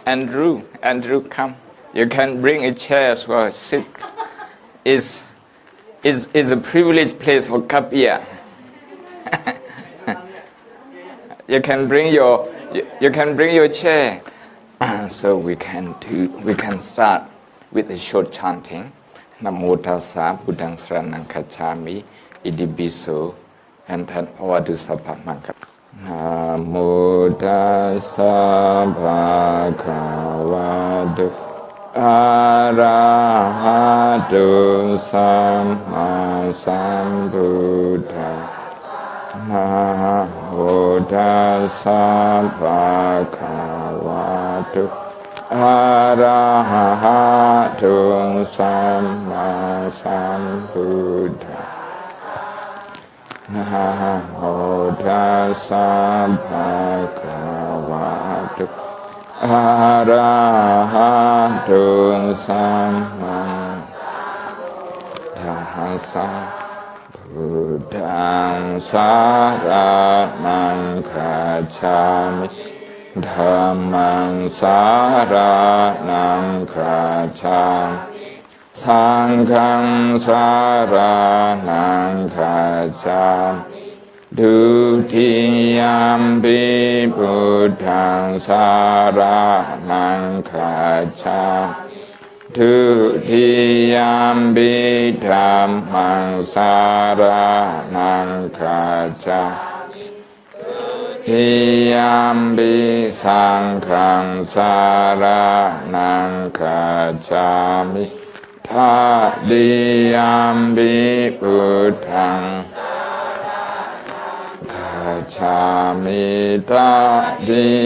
Andrew, come. You can bring a chair as well. Sit. Is a privileged place for kapia. You can bring your chair. So we can start with a short chanting. Namo tassa Buddhaṃ saranang gacchāmi Iddhipiso, and then Bhavatu Sabbha Mangala. Namo tassa bhagavato arahato samma sambuddhassa. Namo tassa bhagavato arahato samma sambuddhassa. Namo tassa bhagavato arahato samma sambuddhassa. Buddhaṃ saranang gacchāmi, Dhammaṃ saranang gacchāmi, Sanghaṃ saranang gacchāmi, Dutiyampi Buddhaṃ saranang gacchāmi, Dutiyampi Dhammaṃ saranang gacchāmi, Dutiyampi Sanghaṃ saranang gacchāmi, Tatiyampi Buddhaṃ gacchāmi, Tatiyampi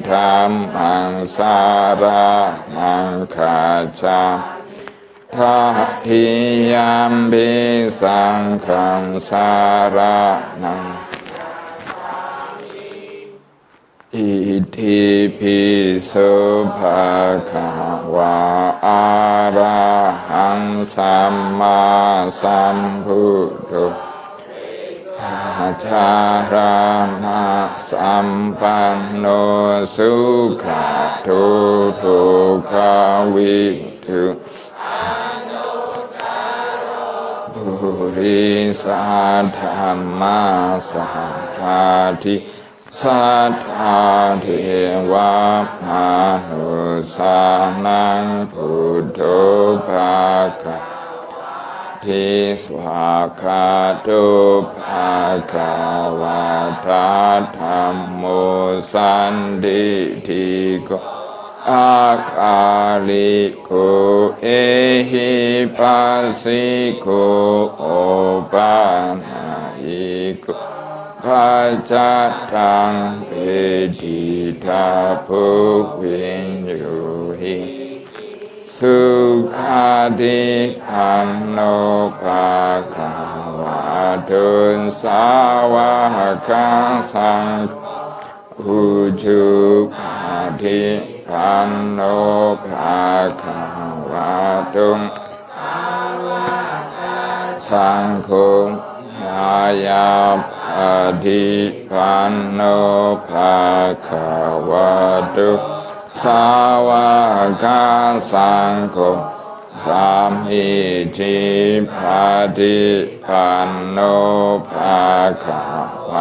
Dhammaṃ saranang gacchāmi, Tatiyampi Sanghaṃ saranang gacchāmi. Iddhipiso bhagava arahaṃ samma sambuddho, Acārana sampanno sukhato bhogavitu, Purisa dhamma saddhati, saddhadeva manusanang buddho bhagavati, Swakato bhagavata dhammo sanditiko, akaliko ehi pasiko opanayiko, pacatang vedita puvinyuhi, Sukhati kanno bhagavato sāvaka saṅgho, Ujjupati kanno bhagavato saṅgho, Ayapati kanno bhagavato Sāvaka saṅgho, Samhiti pati panno bhagavato,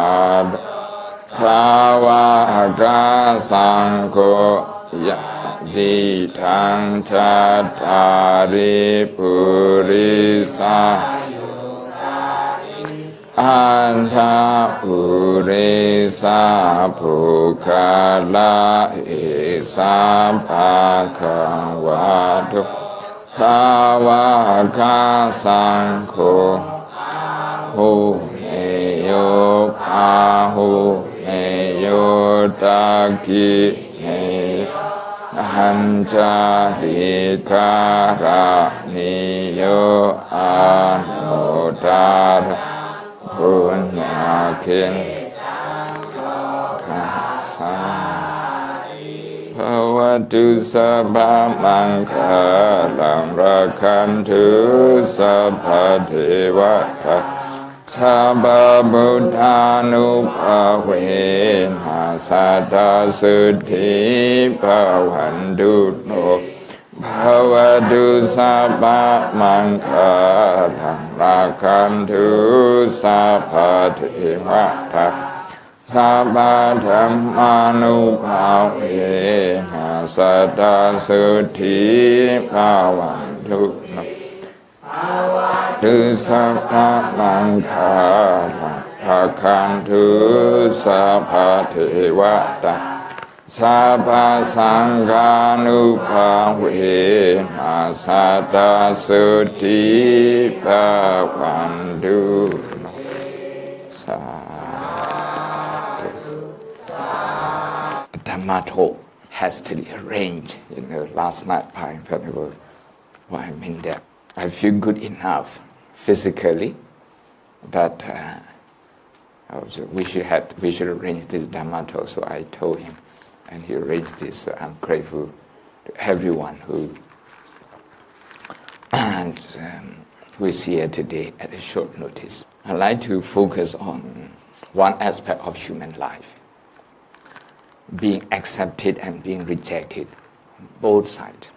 Sāvaka saṅgho, Yaditaṃ cattari purisa, Anta purisa pukala esa bhagavato, Sāvaka saṅgho, Hu neyo pahu neyo taki neyo Ancarikara niyo anodara punyakin kasari, Bhavatu sabbha manghalam, Rakhantu sabbha devata Sabba Buddhanupavena Sada Suddhi Bhavantu No Bhavatu Sabba Mangalam Rakantu Sabba Dhimata Sabba Dhammanupavena Sada Suddhi Bhavantu No Tu Sabha Mangala Rakantu Sabha Devata Sabha Sanghanupavena Sada Suddhi Bhavantu Dhammato hastily arranged, last night by Venerable while I'm in there. I feel good enough physically that we should arrange this Dhammato. So I told him, and he arranged this. So I'm grateful to everyone who is here today at a short notice. I'd like to focus on one aspect of human life: being accepted and being rejected, both sides.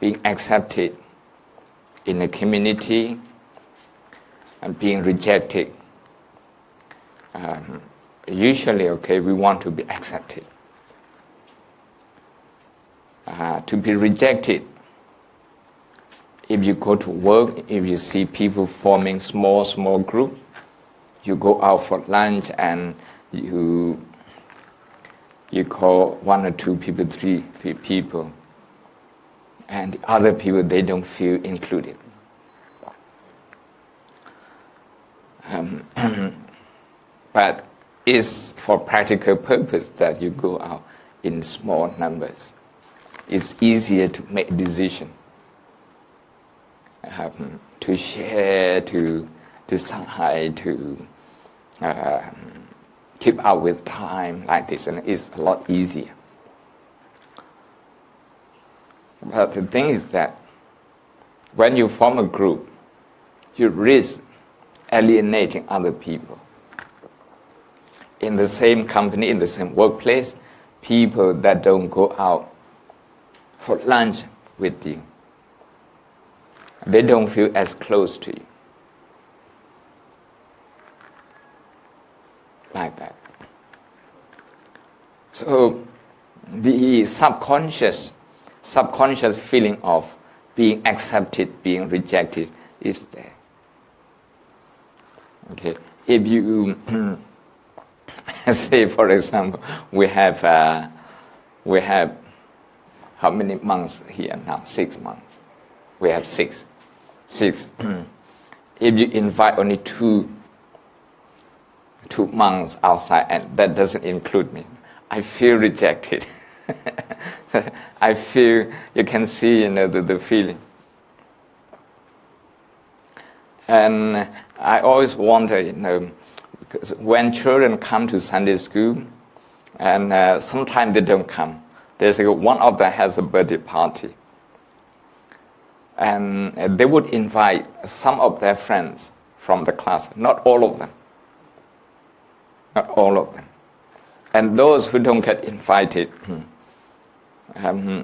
Being accepted in a community and being rejected. Usually, we want to be accepted. To be rejected, if you go to work, if you see people forming small group, you go out for lunch and you call one or two people, three people, and the other people, they don't feel included. But it's for practical purpose that you go out in small numbers. It's easier to make decision, to share, to decide, to keep up with time like this, and it's a lot easier. But the thing is that when you form a group, you risk alienating other people. In the same company, in the same workplace, people that don't go out for lunch with you, they don't feel as close to you. Like that. So the subconscious feeling of being accepted, being rejected is there. If you say, for example, we have how many months here now? 6 months. We have six. If you invite only two months outside, and that doesn't include me, I feel rejected. I feel, you can see, the feeling. And I always wonder, because when children come to Sunday school, and sometimes they don't come. There's one of them has a birthday party, and they would invite some of their friends from the class, not all of them. Not all of them. And those who don't get invited, I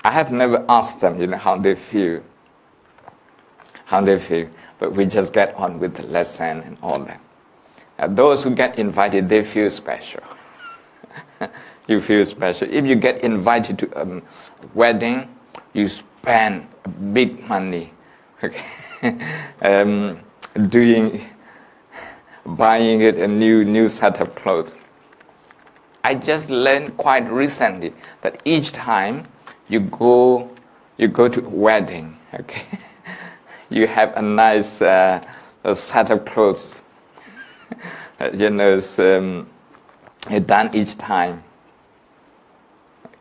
have never asked them, how they feel. But we just get on with the lesson and all that. And those who get invited, they feel special. You feel special. If you get invited to a wedding, you spend big money, buying it a new set of clothes. I just learned quite recently that each time you go to a wedding, you have a nice a set of clothes, done each time.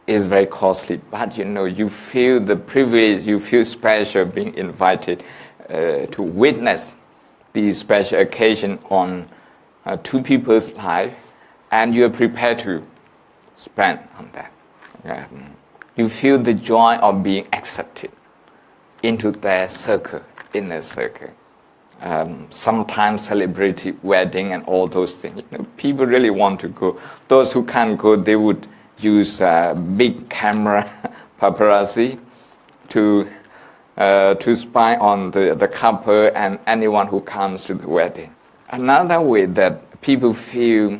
It's very costly, but you feel the privilege, you feel special being invited to witness the special occasion on two people's life, and you are prepared to spend on that. You feel the joy of being accepted into their circle, inner circle. sometimes celebrity wedding and all those things. People really want to go. Those who can't go, they would use big camera paparazzi to spy on the couple and anyone who comes to the wedding. Another way that people feel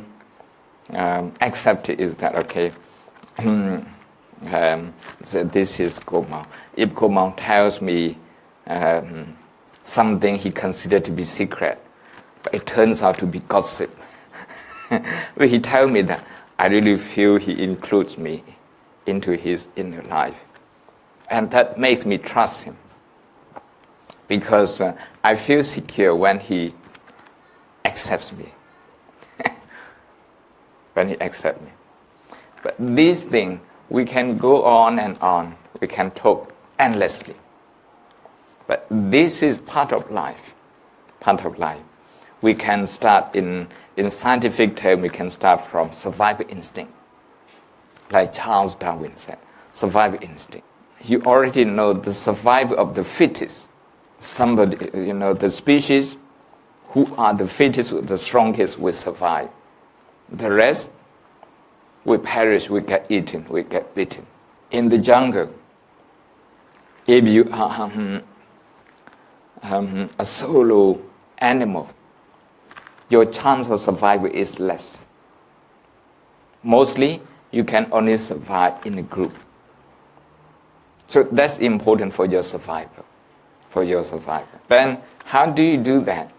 accepted is that, okay, so this is Gomao. If Gomao tells me something he considered to be secret, but it turns out to be gossip, but he tells me that, I really feel he includes me into his inner life. And that makes me trust him. Because I feel secure when he accepts me. When he accepts me. But these things, we can go on and on. We can talk endlessly. But this is part of life. Part of life. We can start in scientific terms, we can start from survival instinct. Like Charles Darwin said, survival instinct. You already know the survival of the fittest. Somebody, the species who are the fittest, the strongest will survive. The rest will perish, will get eaten, will get beaten. In the jungle, if you are a solo animal, your chance of survival is less. Mostly, you can only survive in a group. So that's important for your survival. For your survival. Then, how do you do that?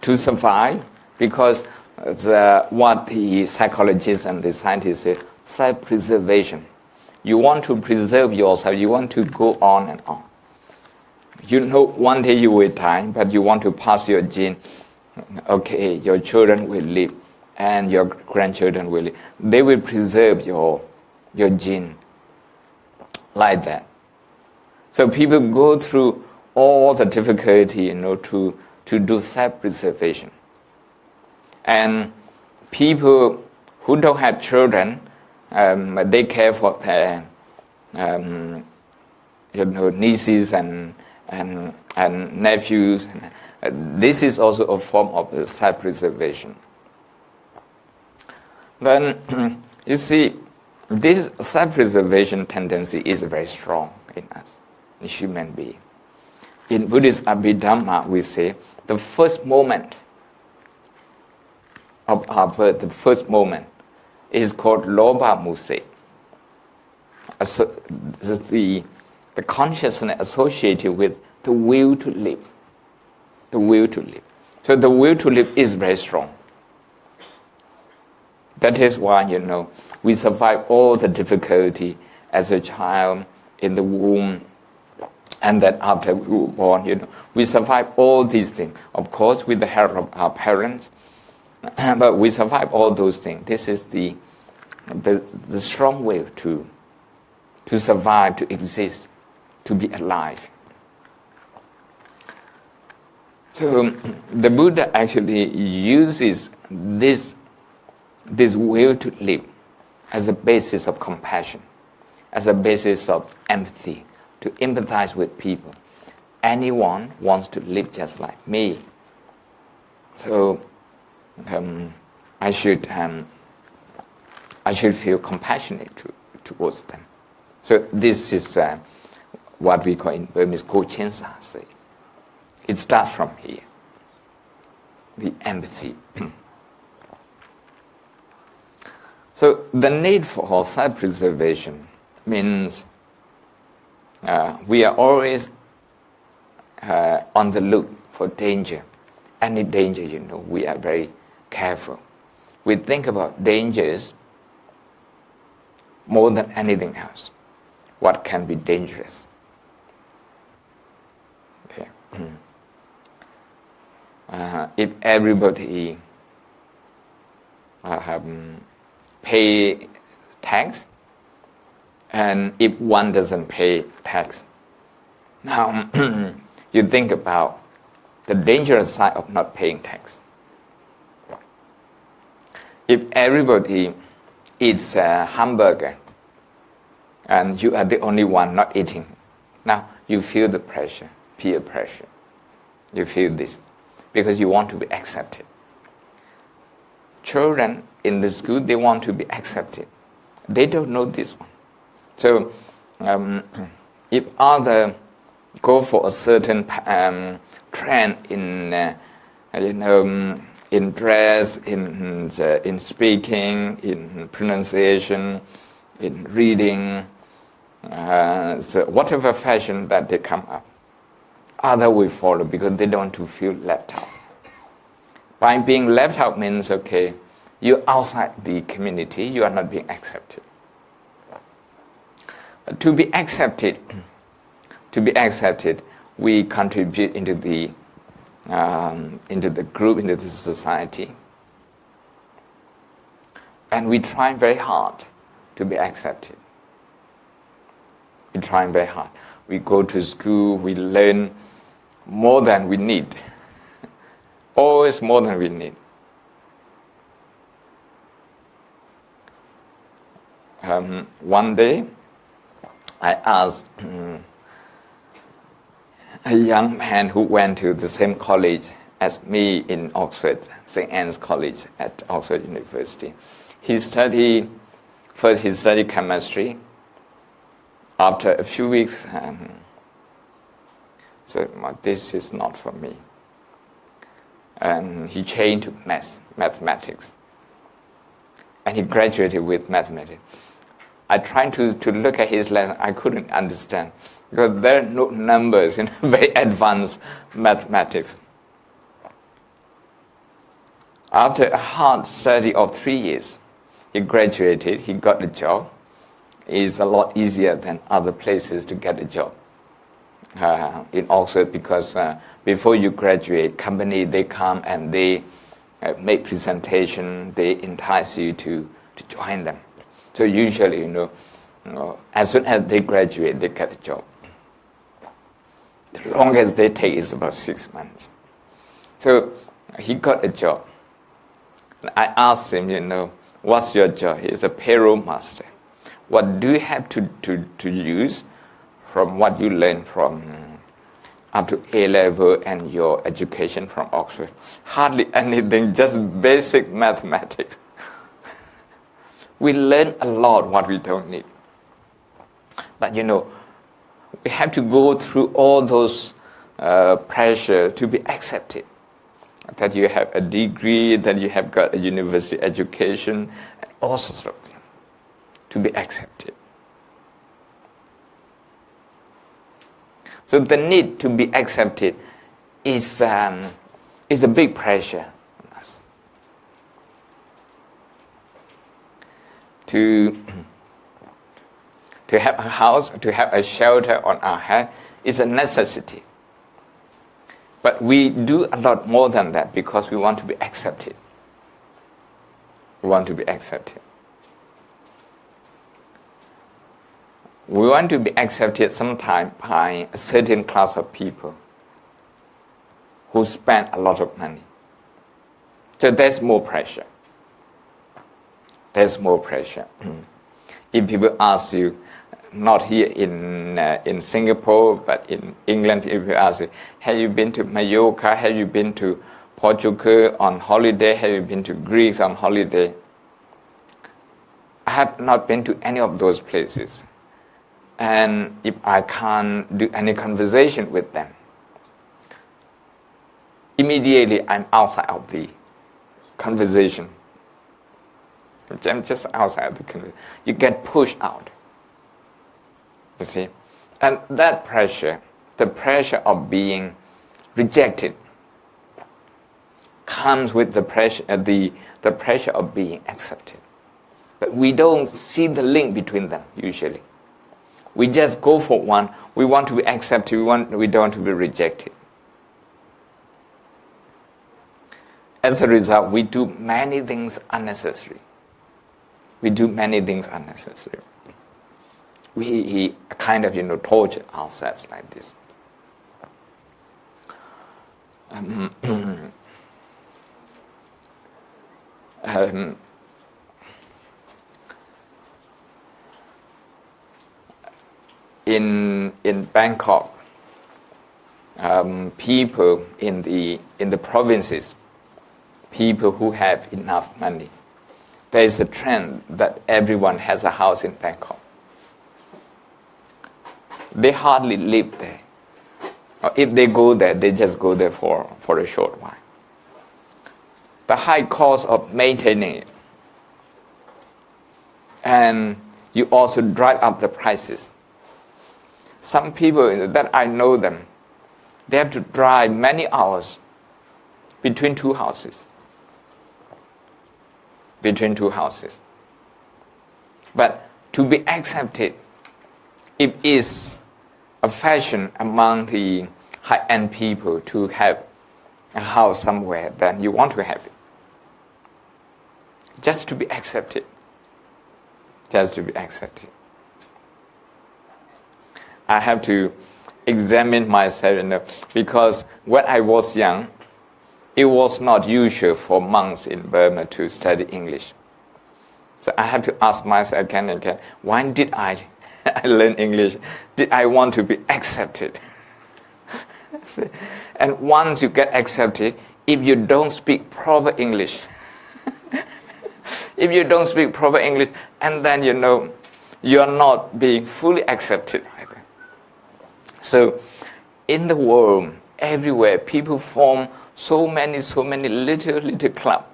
To survive, because what the psychologists and the scientists say, self-preservation. You want to preserve yourself, you want to go on and on. One day you will die, but you want to pass your gene. Okay, your children will live, and your grandchildren will live. They will preserve your gene like that. So people go through all the difficulty, to do self-preservation. And people who don't have children, they care for their, nieces and nephews. This is also a form of self-preservation. Then, you see, this self-preservation tendency is very strong in us, in human being. In Buddhist Abhidhamma, we say the first moment of our birth, the first moment, is called Lobha Muse. The consciousness associated with the will to live. The will to live. So the will to live is very strong. That is why, we survive all the difficulty as a child in the womb, and then after we were born, we survive all these things. Of course, with the help of our parents, but we survive all those things. This is the strong will to survive, to exist, to be alive. So the Buddha actually uses this will to live as a basis of compassion, as a basis of empathy, to empathize with people. Anyone wants to live just like me. So I should feel compassionate towards them. So this is what we call in Burmese Go-Chensa say. It starts from here, the empathy. So the need for self-preservation means we are always on the look for danger. Any danger, we are very careful. We think about dangers more than anything else. What can be dangerous? Okay. If everybody pay tax, and if one doesn't pay tax, now you think about the dangerous side of not paying tax. If everybody eats a hamburger and you are the only one not eating, now you feel the pressure, peer pressure. You feel this because you want to be accepted. Children in the school, they want to be accepted. They don't know this one. So if others go for a certain trend in in dress, in speaking, in pronunciation, in reading, so whatever fashion that they come up, others will follow because they don't want to feel left out. By being left out means, okay, you're outside the community, you are not being accepted. To be accepted, we contribute into the group, into the society, and we try very hard to be accepted. We try very hard. We go to school, we learn more than we need. Always more than we need. One day, I asked a young man who went to the same college as me in Oxford, St. Anne's College at Oxford University. He studied chemistry. After a few weeks, said, well, this is not for me. And he changed to mathematics. And he graduated with mathematics. I tried to look at his lesson, I couldn't understand because there are no numbers in very advanced mathematics. After a hard study of 3 years, he graduated, he got a job. It's a lot easier than other places to get a job in Oxford because before you graduate, company, they come and they make presentation, they entice you to join them. So usually, as soon as they graduate, they get a job. The longest they take is about 6 months. So he got a job. And I asked him, what's your job? He's a payroll master. What do you have to use from what you learned from up to A-level and your education from Oxford? Hardly anything, just basic mathematics. We learn a lot what we don't need. But we have to go through all those pressure to be accepted. That you have a degree, that you have got a university education, and all sorts of things to be accepted. So the need to be accepted is a big pressure on us. To have a house, to have a shelter on our head is a necessity. But we do a lot more than that because we want to be accepted. We want to be accepted. We want to be accepted sometimes by a certain class of people who spend a lot of money. So there's more pressure. There's more pressure. If people ask you, not here in Singapore, but in England, people ask you, have you been to Mallorca? Have you been to Portugal on holiday? Have you been to Greece on holiday? I have not been to any of those places. And if I can't do any conversation with them, immediately I'm outside of the conversation. I'm just outside of the conversation. You get pushed out. You see? And that pressure, the pressure of being rejected, comes with the pressure of being accepted. But we don't see the link between them usually. We just go for one. We want to be accepted. We don't want to be rejected. As a result, we do many things unnecessary. We do many things unnecessary. We kind of torture ourselves like this. In Bangkok, people in the provinces, people who have enough money. There is a trend that everyone has a house in Bangkok. They hardly live there. Or if they go there, they just go there for a short while. The high cost of maintaining it. And you also drive up the prices. Some people that I know them, they have to drive many hours between two houses. Between two houses. But to be accepted, it is a fashion among the high-end people to have a house somewhere, then you want to have it. Just to be accepted. Just to be accepted. I have to examine myself, because when I was young, it was not usual for monks in Burma to study English. So I have to ask myself again and again, why did I learn English? Did I want to be accepted? And once you get accepted, if you don't speak proper English, if you don't speak proper English, and then you are not being fully accepted either. So in the world, everywhere, people form so many little clubs.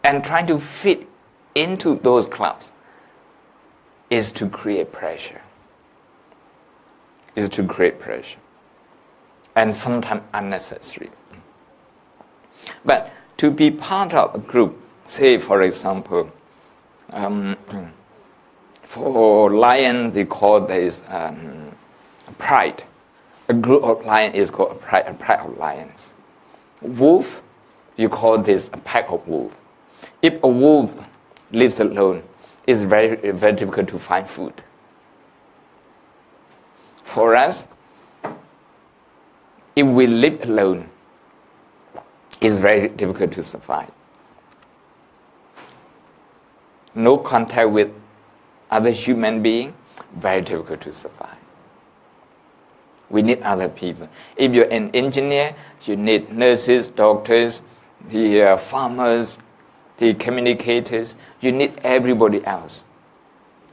And trying to fit into those clubs is to create pressure. Is to create pressure. And sometimes unnecessary. But to be part of a group, say for example, for lions they call this pride. A group of lions is called a pride of lions. Wolf, you call this a pack of wolves. If a wolf lives alone, it's very, very difficult to find food. For us, if we live alone, it's very difficult to survive. No contact with other human beings, very difficult to survive. We need other people. If you're an engineer, you need nurses, doctors, the farmers, the communicators. You need everybody else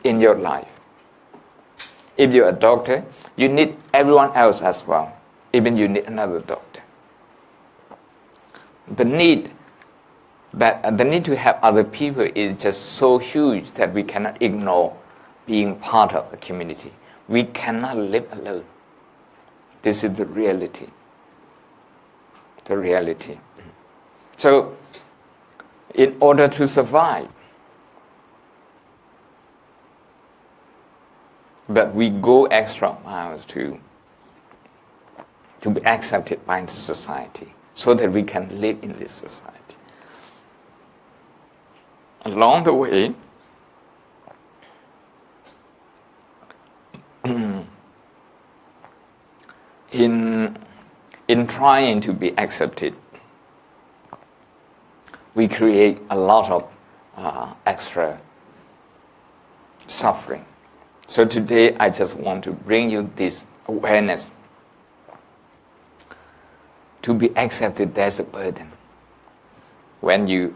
in your life. If you're a doctor, you need everyone else as well. Even you need another doctor. The need to have other people is just so huge that we cannot ignore being part of a community. We cannot live alone. This is the reality. The reality. So, in order to survive, that we go extra miles to be accepted by the society, so that we can live in this society. Along the way, in trying to be accepted, we create a lot of extra suffering. So today I just want to bring you this awareness. To be accepted, there's a burden.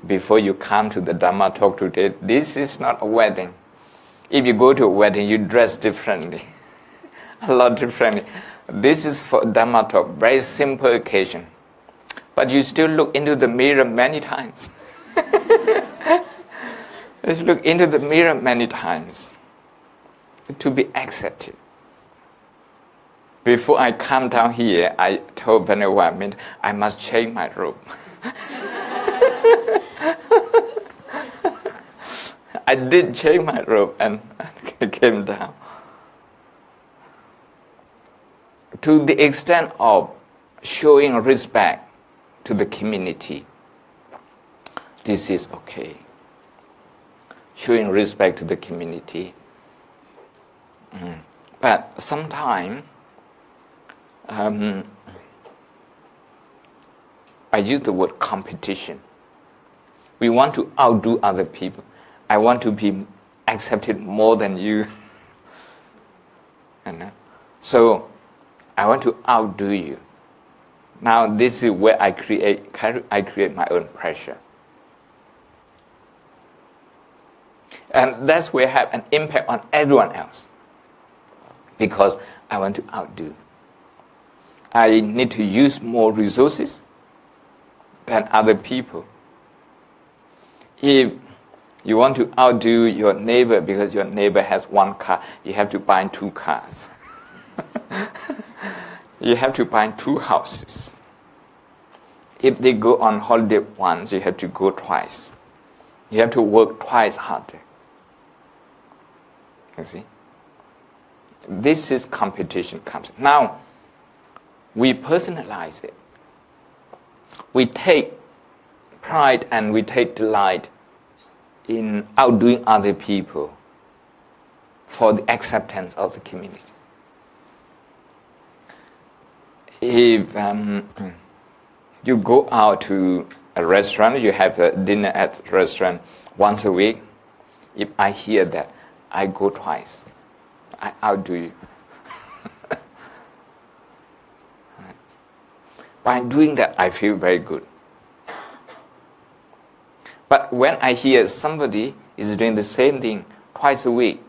Before you come to the Dhamma talk today, this is not a wedding. If you go to a wedding, you dress differently, a lot differently. This is for Dhamma talk, very simple occasion. But you still look into the mirror many times. Let's look into the mirror many times to be accepted. Before I come down here, I told Venerable, I must change my robe. I did change my robe and I came down. To the extent of showing respect to the community, this is okay. Showing respect to the community. But sometimes, I use the word competition. We want to outdo other people. I want to be accepted more than you. So I want to outdo you. Now this is where I create my own pressure. And that's where I have an impact on everyone else. Because I want to outdo. I need to use more resources than other people. If you want to outdo your neighbor because your neighbor has one car, you have to buy 2 cars. You have to buy 2 houses. If they go on holiday once, you have to go twice. You have to work twice harder. You see? This is competition comes. Now, we personalize it. We take pride and we take delight in outdoing other people for the acceptance of the community. If you go out to a restaurant, you have a dinner at a restaurant once a week, if I hear that, I go twice. I outdo you. By doing that, I feel very good. But when I hear somebody is doing the same thing twice a week,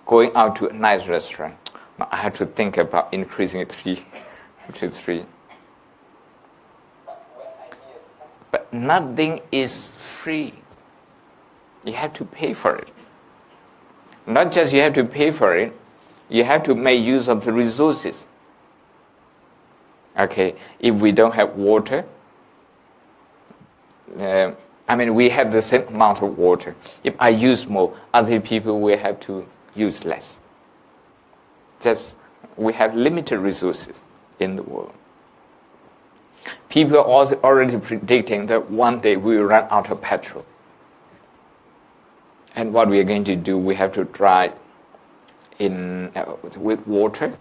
going out to a nice restaurant, I have to think about increasing it to 3. But nothing is free. You have to pay for it. Not just you have to pay for it, you have to make use of the resources. Okay, if we don't have water, we have the same amount of water. If I use more, other people will have to use less. Just, we have limited resources in the world. People are also already predicting that one day we will run out of petrol. And what we are going to do, we have to drive with water.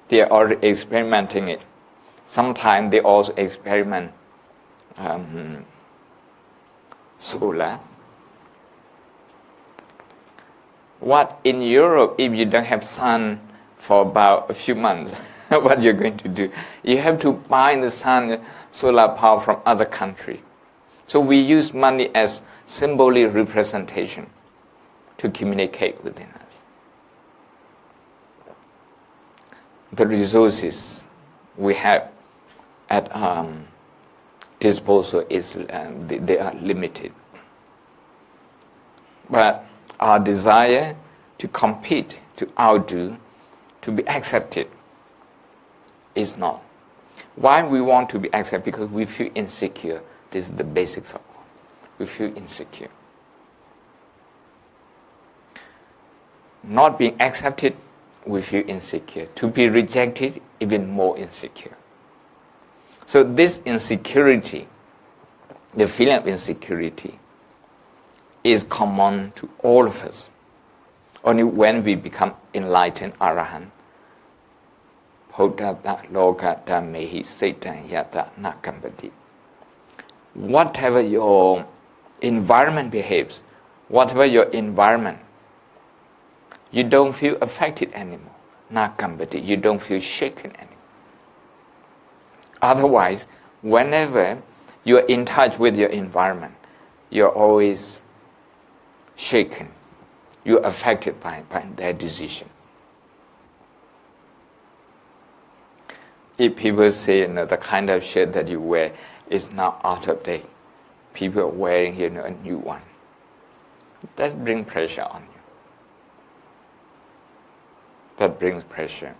They are already experimenting it. Sometimes they also experiment solar. What in Europe, if you don't have sun for about a few months, what you're going to do? You have to buy the sun solar power from other countries. So we use money as symbolic representation to communicate within us. The resources we have at disposal they are limited. But our desire to compete, to outdo, to be accepted is not. Why we want to be accepted? Because we feel insecure. This is the basics of all. We feel insecure. Not being accepted, we feel insecure. To be rejected, even more insecure. So this insecurity, the feeling of insecurity, is common to all of us. Only when we become enlightened Arahant, whatever your environment behaves, whatever your environment, you don't feel affected anymore. You don't feel shaken anymore. Otherwise, whenever you're in touch with your environment, you're always shaken. You're affected by their decision. If people say, the kind of shirt that you wear is now out of date, people are wearing, a new one. That brings pressure on you. That brings pressure.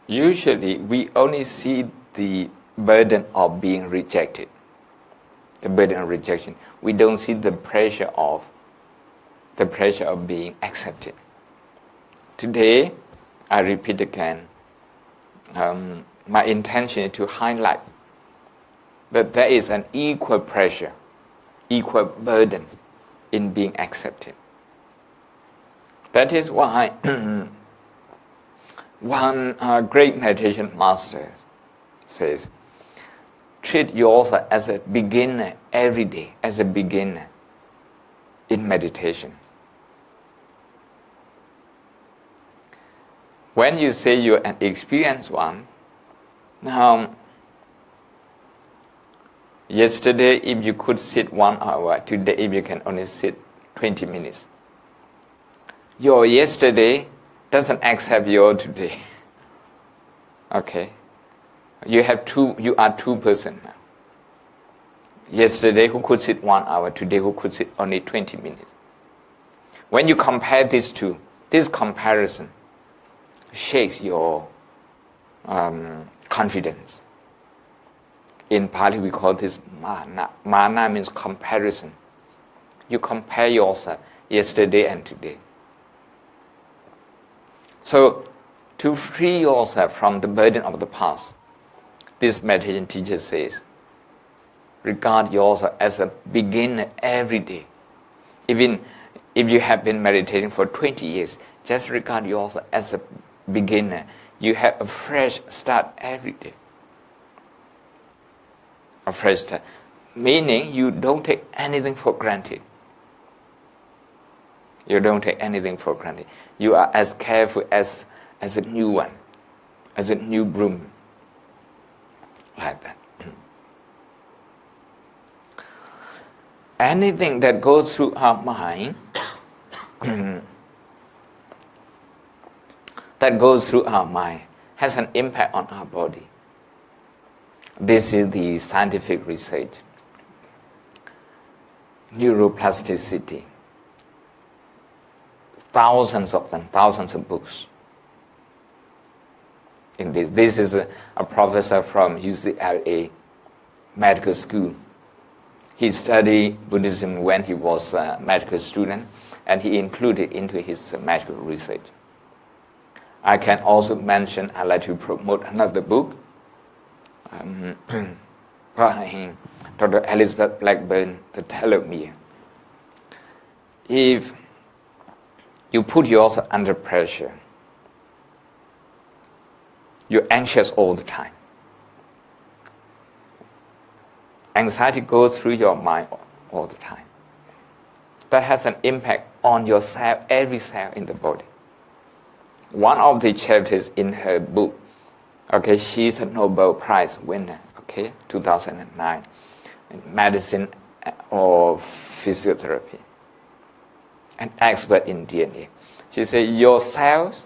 Usually, we only see the burden of being rejected, the burden of rejection. We don't see the pressure of being accepted. Today, I repeat again, my intention is to highlight that there is an equal pressure, equal burden in being accepted. That is why one great meditation master says, treat yourself as a beginner every day, as a beginner in meditation. When you say you're an experienced one, now, yesterday if you could sit 1 hour, today if you can only sit 20 minutes. Your yesterday doesn't accept your today. Okay? You are two persons now. Yesterday who could sit 1 hour, today who could sit only 20 minutes. When you compare these two, this comparison shakes your confidence. In Pali we call this mana. Mana means comparison. You compare yourself yesterday and today. So, to free yourself from the burden of the past, this meditation teacher says, regard yourself as a beginner every day. Even if you have been meditating for 20 years, just regard yourself as a beginner. You have a fresh start every day. A fresh start. Meaning you don't take anything for granted. You don't take anything for granted. You are as careful as a new one, as a new broom. Like that. Anything that goes through our mind, has an impact on our body. This is the scientific research. Neuroplasticity. Thousands of them, thousands of books. In this is a professor from UCLA medical school. He studied Buddhism when he was a medical student, and he included into his medical research. I can also mention, I'd like to promote another book, Dr. Elizabeth Blackburn, The Telomere. If you put yourself under pressure, you're anxious all the time. Anxiety goes through your mind all the time. That has an impact on your cell, every cell in the body. One of the chapters in her book, okay, she's a Nobel Prize winner, okay, 2009, in medicine or physiotherapy, an expert in DNA. She said, your cells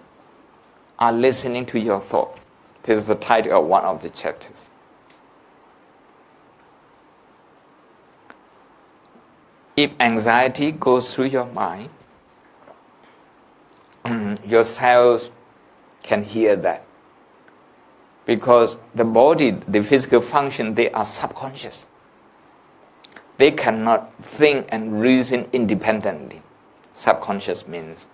are listening to your thought. This is the title of one of the chapters. If anxiety goes through your mind, your cells can hear that. Because the body, the physical function, they are subconscious. They cannot think and reason independently. Subconscious means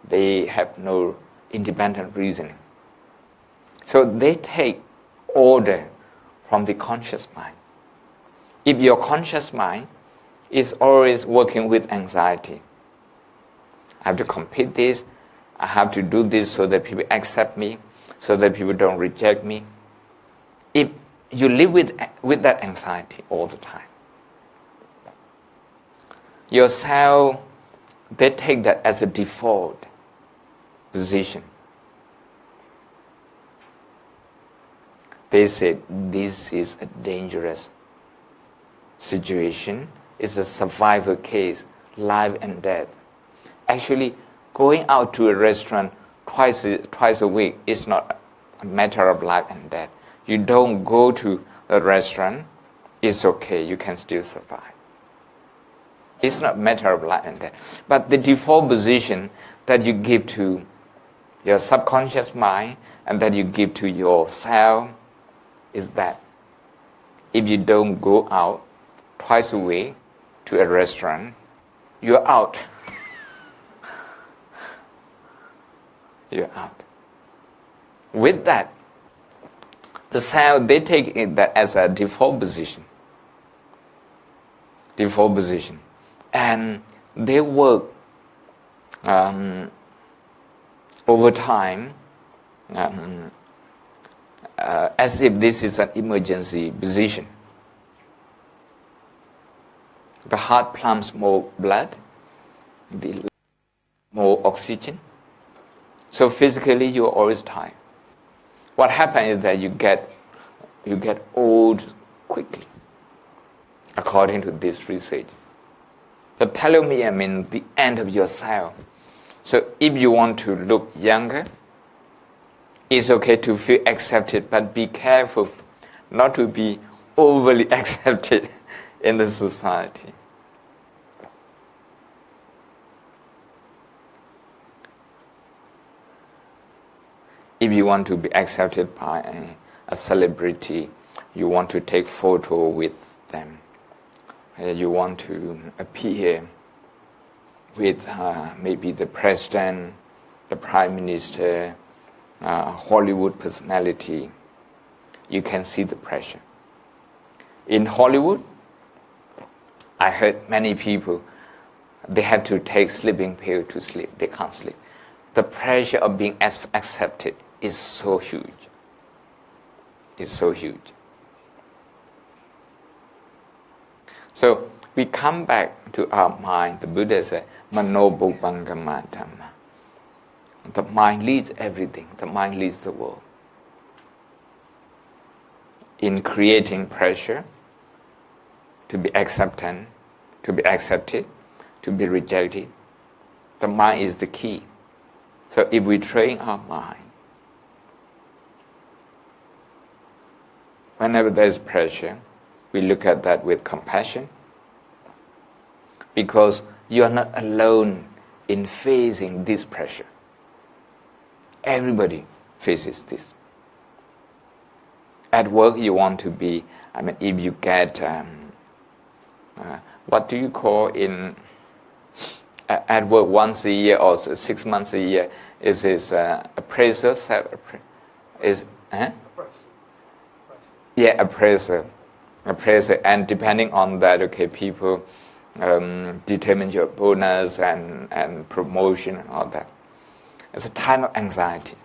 they have no independent reasoning. So they take order from the conscious mind. If your conscious mind is always working with anxiety, I have to complete this, I have to do this so that people accept me, so that people don't reject me. If you live with that anxiety all the time, your cell, they take that as a default position. They say this is a dangerous situation. It's a survival case, life and death. Actually, going out to a restaurant twice a week is not a matter of life and death. You don't go to a restaurant, it's okay, you can still survive. It's not a matter of life and death. But the default position that you give to your subconscious mind and that you give to your cell is that if you don't go out twice a week to a restaurant, you're out. You're out. With that, the cell, they take it that as a default position. Default position. And they work over time as if this is an emergency position. The heart pumps more blood, more oxygen, So physically, you're always tired. What happens is that you get old quickly, according to this research. The telomere means the end of your cell. So if you want to look younger, it's okay to feel accepted, but be careful not to be overly accepted in the society. If you want to be accepted by a celebrity, you want to take photo with them, you want to appear with maybe the president, the prime minister, Hollywood personality, you can see the pressure. In Hollywood, I heard many people, they have to take sleeping pill to sleep. They can't sleep. The pressure of being accepted is so huge. It's so huge. So we come back to our mind. The Buddha said, Mano Bhupangama Dhamma. The mind leads everything. The mind leads the world. In creating pressure to be accepted, to be rejected, the mind is the key. So if we train our mind, whenever there's pressure, we look at that with compassion, because you are not alone in facing this pressure. Everybody faces this. At work, you want to be, if you get, what do you call at work once a year or 6 months a year, is this appraisal? Yeah, appraisal, and depending on that, okay, people determine your bonus and promotion and all that. It's a time of anxiety.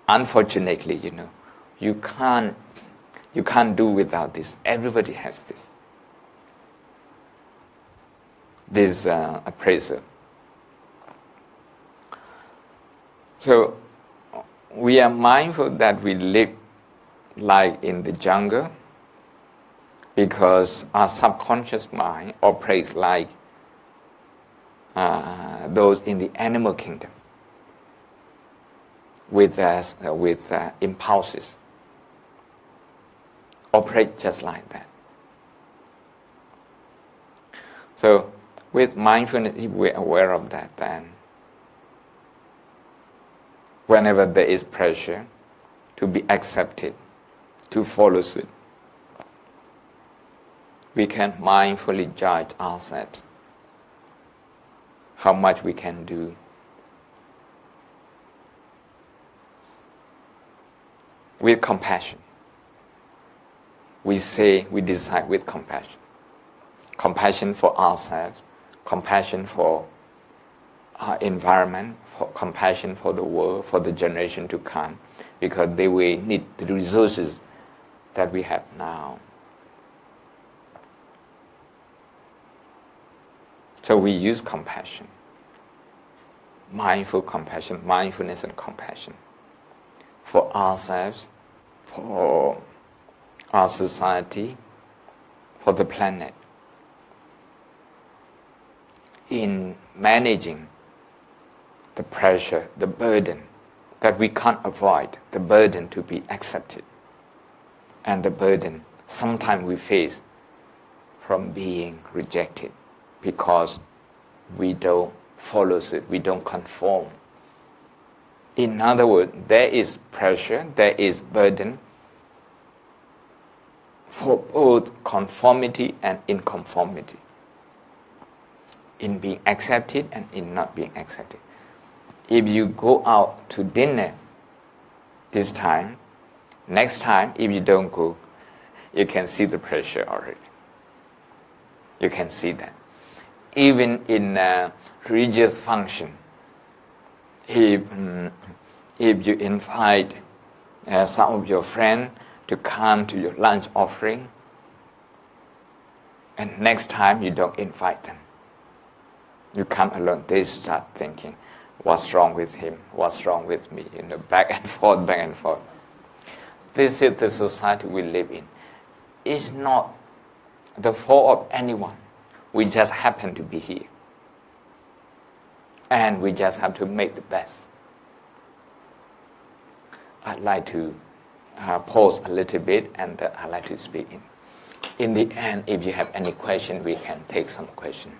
Unfortunately, you can't do without this. Everybody has this. This appraisal. So we are mindful that we live like in the jungle, because our subconscious mind operates like those in the animal kingdom, with impulses. Operate just like that. So with mindfulness, if we're aware of that, then whenever there is pressure to be accepted, to follow suit, we can mindfully judge ourselves, how much we can do. With compassion. We decide with compassion. Compassion for ourselves, compassion for our environment, compassion for the world, for the generation to come, because they will need the resources that we have now. So we use compassion, mindful compassion, mindfulness and compassion for ourselves, for our society, for the planet, in managing the pressure, the burden that we can't avoid, the burden to be accepted, and the burden sometimes we face from being rejected because we don't follow it, we don't conform. In other words, there is pressure, there is burden for both conformity and inconformity, in being accepted and in not being accepted. If you go out to dinner this time, next time, if you don't go, you can see the pressure already. You can see that. Even in a religious function, if you invite some of your friends to come to your lunch offering, And next time you don't invite them. You come alone, they start thinking, what's wrong with him? What's wrong with me? Back and forth, back and forth. This is the society we live in. It's not the fault of anyone. We just happen to be here. And we just have to make the best. I'd like to pause a little bit and I'd like to speak in. In the end, if you have any question, we can take some question.